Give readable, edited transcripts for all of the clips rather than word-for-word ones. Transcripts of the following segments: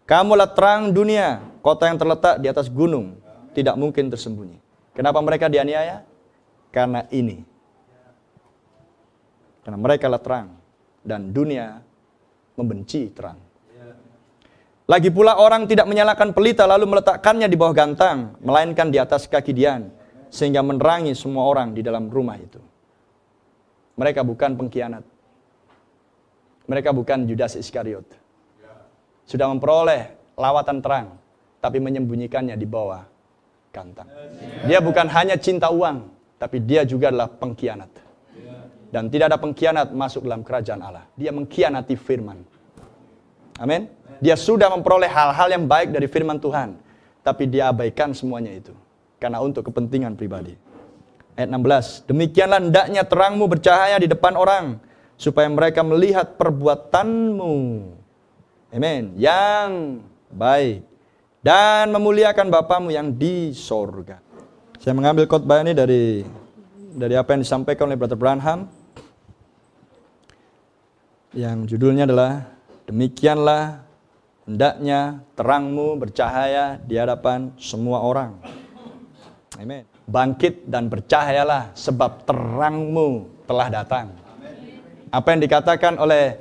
Kamulah terang dunia, kota yang terletak di atas gunung, tidak mungkin tersembunyi. Kenapa mereka dianiaya? Karena ini. Karena mereka lah terang, dan dunia membenci terang. Lagi pula orang tidak menyalakan pelita lalu meletakkannya di bawah gantang, melainkan di atas kaki Dian, sehingga menerangi semua orang di dalam rumah itu. Mereka bukan pengkhianat. Mereka bukan Judas Iskariot. Sudah memperoleh lawatan terang, tapi menyembunyikannya di bawah gantang. Dia bukan hanya cinta uang, tapi dia juga adalah pengkhianat. Dan tidak ada pengkhianat masuk dalam kerajaan Allah. Dia mengkhianati firman. Amin. Dia sudah memperoleh hal-hal yang baik dari firman Tuhan, tapi dia abaikan semuanya itu karena untuk kepentingan pribadi. Ayat 16. Demikianlah hendaknya terangmu bercahaya di depan orang, supaya mereka melihat perbuatanmu. Amin. Yang baik, dan memuliakan Bapamu yang di sorga. Saya mengambil khotbah ini dari apa yang disampaikan oleh Brother Branham, yang judulnya adalah demikianlah hendaknya terangmu bercahaya di hadapan semua orang. Amin. Bangkit dan bercahayalah, sebab terangmu telah datang. Apa yang dikatakan oleh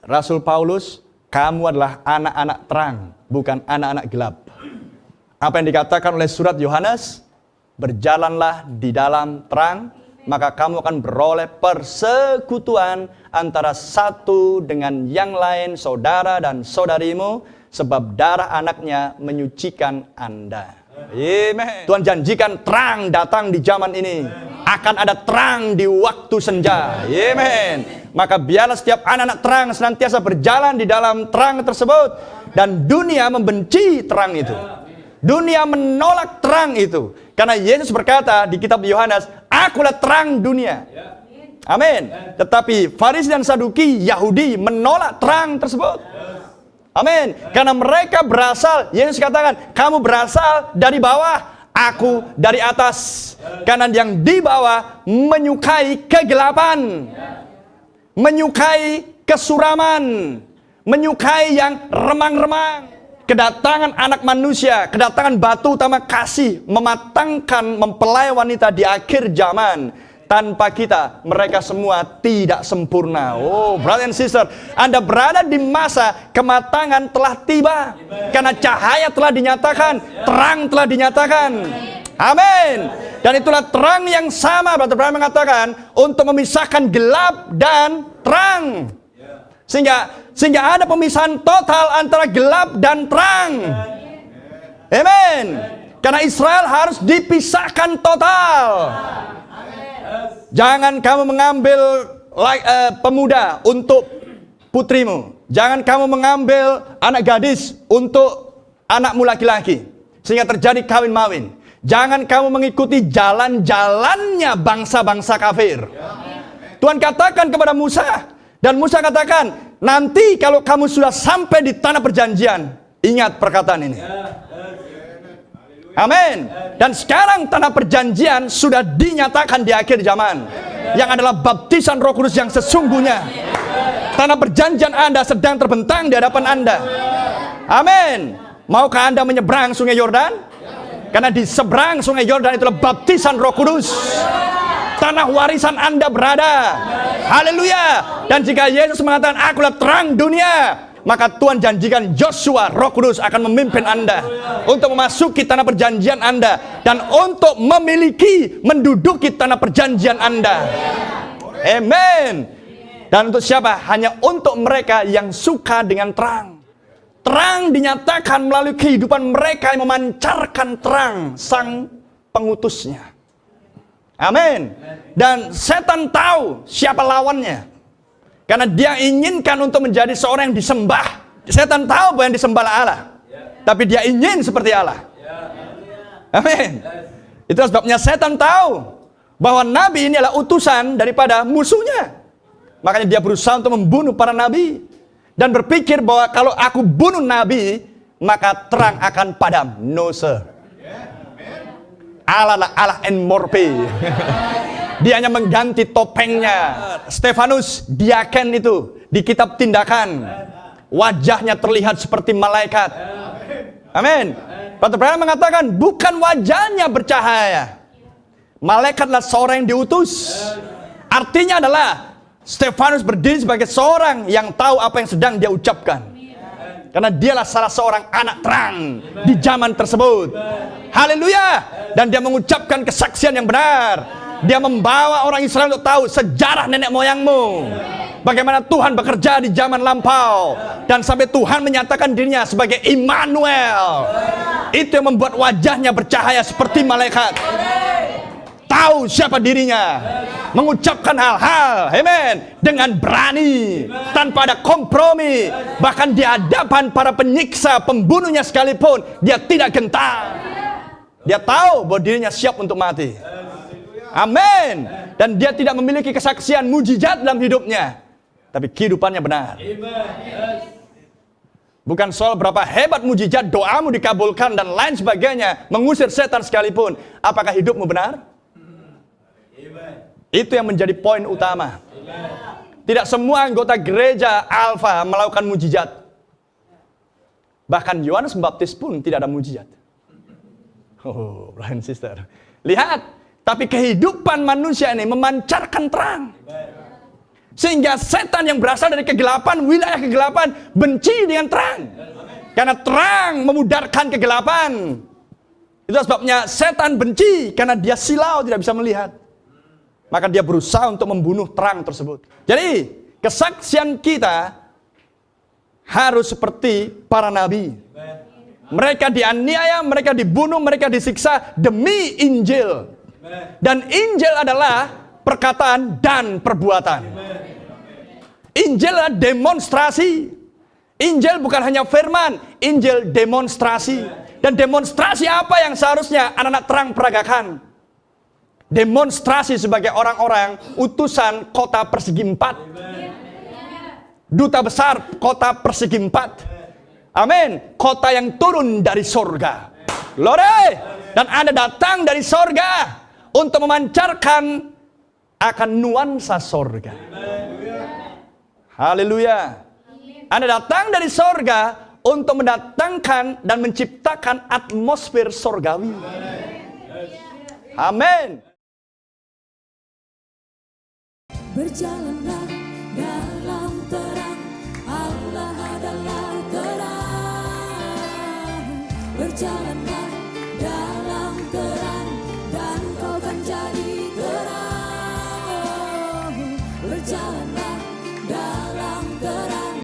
Rasul Paulus, kamu adalah anak-anak terang, bukan anak-anak gelap. Apa yang dikatakan oleh surat Yohanes, berjalanlah di dalam terang, maka kamu akan beroleh persekutuan antara satu dengan yang lain, saudara dan saudarimu, sebab darah anaknya menyucikan Anda. Amen. Tuhan janjikan terang datang di zaman ini. Akan ada terang di waktu senja. Amen. Maka biarlah setiap anak-anak terang senantiasa berjalan di dalam terang tersebut. Dan dunia membenci terang itu. Dunia menolak terang itu. Karena Yesus berkata di kitab Yohanes, akulah terang dunia. Amin. Tetapi Farisi dan Saduki, Yahudi menolak terang tersebut. Amin. Karena mereka berasal, Yesus katakan, kamu berasal dari bawah, aku dari atas. Karena yang di bawah menyukai kegelapan, menyukai kesuraman, menyukai yang remang-remang. Kedatangan anak manusia, kedatangan batu utama kasih, mematangkan mempelai wanita di akhir zaman. Tanpa kita, mereka semua tidak sempurna. Oh, brother and sister, Anda berada di masa kematangan telah tiba. Karena cahaya telah dinyatakan, terang telah dinyatakan. Amin. Dan itulah terang yang sama, Brother Branham mengatakan, untuk memisahkan gelap dan terang. Sehingga ada pemisahan total antara gelap dan terang. Amin. Karena Israel harus dipisahkan total. Jangan kamu mengambil pemuda untuk putrimu. Jangan kamu mengambil anak gadis untuk anakmu laki-laki, sehingga terjadi kawin-mawin. Jangan kamu mengikuti jalan-jalannya bangsa-bangsa kafir. Tuhan katakan kepada Musa, dan Musa katakan, nanti kalau kamu sudah sampai di tanah perjanjian, ingat perkataan ini. Amin. Dan sekarang tanah perjanjian sudah dinyatakan di akhir zaman, yang adalah baptisan Roh Kudus yang sesungguhnya. Tanah perjanjian Anda sedang terbentang di hadapan Anda. Amin. Maukah Anda menyeberang sungai Yordan? Karena di seberang sungai Yordan itulah baptisan Roh Kudus. Tanah warisan Anda berada. Haleluya. Dan jika Yesus mengatakan akulah terang dunia, maka Tuhan janjikan Joshua, Roh Kudus akan memimpin Anda untuk memasuki tanah perjanjian Anda dan untuk memiliki, menduduki tanah perjanjian Anda. Amin. Dan untuk siapa? Hanya untuk mereka yang suka dengan terang. Terang dinyatakan melalui kehidupan mereka yang memancarkan terang sang pengutusnya. Amin. Dan setan tahu siapa lawannya. Karena dia inginkan untuk menjadi seorang yang disembah. Setan tahu bahwa yang disembah Allah, tapi dia ingin seperti Allah. Amin. Itu sebabnya setan tahu bahwa nabi ini adalah utusan daripada musuhnya. Makanya dia berusaha untuk membunuh para nabi. Dan berpikir bahwa kalau aku bunuh nabi, maka terang akan padam. No sir. Allah lah Allah en morpe. Dia hanya mengganti topengnya. Stefanus, diaken itu, di kitab Tindakan. wajahnya terlihat seperti malaikat. Amin. Pastor Branham mengatakan bukan wajahnya bercahaya. Malaikatlah seorang yang diutus. Artinya adalah Stefanus berdiri sebagai seorang yang tahu apa yang sedang dia ucapkan. Karena dialah salah seorang anak terang di zaman tersebut. Haleluya. Dan dia mengucapkan kesaksian yang benar. Dia membawa orang Israel untuk tahu sejarah nenek moyangmu. Bagaimana Tuhan bekerja di zaman lampau. Dan sampai Tuhan menyatakan dirinya sebagai Immanuel. Itu yang membuat wajahnya bercahaya seperti malaikat. Tahu siapa dirinya. Mengucapkan hal-hal, amen, dengan berani, tanpa ada kompromi. Bahkan di hadapan para penyiksa, pembunuhnya sekalipun, dia tidak gentar. Dia tahu bahwa dirinya siap untuk mati. Amin. Dan dia tidak memiliki kesaksian mujizat dalam hidupnya, tapi kehidupannya benar. Bukan soal berapa hebat mujizat, doamu dikabulkan dan lain sebagainya, mengusir setan sekalipun. Apakah hidupmu benar? Itu yang menjadi poin utama. Tidak semua anggota gereja Alfa melakukan mujizat. Bahkan Yohanes Pembaptis pun tidak ada mujizat. Oh, brother and sister. Lihat, tapi kehidupan manusia ini memancarkan terang. Sehingga setan yang berasal dari kegelapan, wilayah kegelapan, benci dengan terang. Karena terang memudarkan kegelapan. Itu sebabnya setan benci, karena dia silau, tidak bisa melihat. Maka dia berusaha untuk membunuh terang tersebut. Jadi, kesaksian kita harus seperti para nabi. Mereka dianiaya, mereka dibunuh, mereka disiksa demi Injil. Dan Injil adalah perkataan dan perbuatan. Injil adalah demonstrasi. Injil bukan hanya firman, Injil demonstrasi. Dan demonstrasi apa yang seharusnya anak-anak terang peragakan? Demonstrasi sebagai orang-orang utusan kota persegi 4. Duta besar kota persegi 4. Amin. Kota yang turun dari sorga. Glory. Dan Anda datang dari sorga untuk memancarkan akan nuansa sorga. Haleluya. Anda datang dari sorga untuk mendatangkan dan menciptakan atmosfer sorgawi. Amin. Berjalanlah dalam terang, Allah adalah terang. Berjalan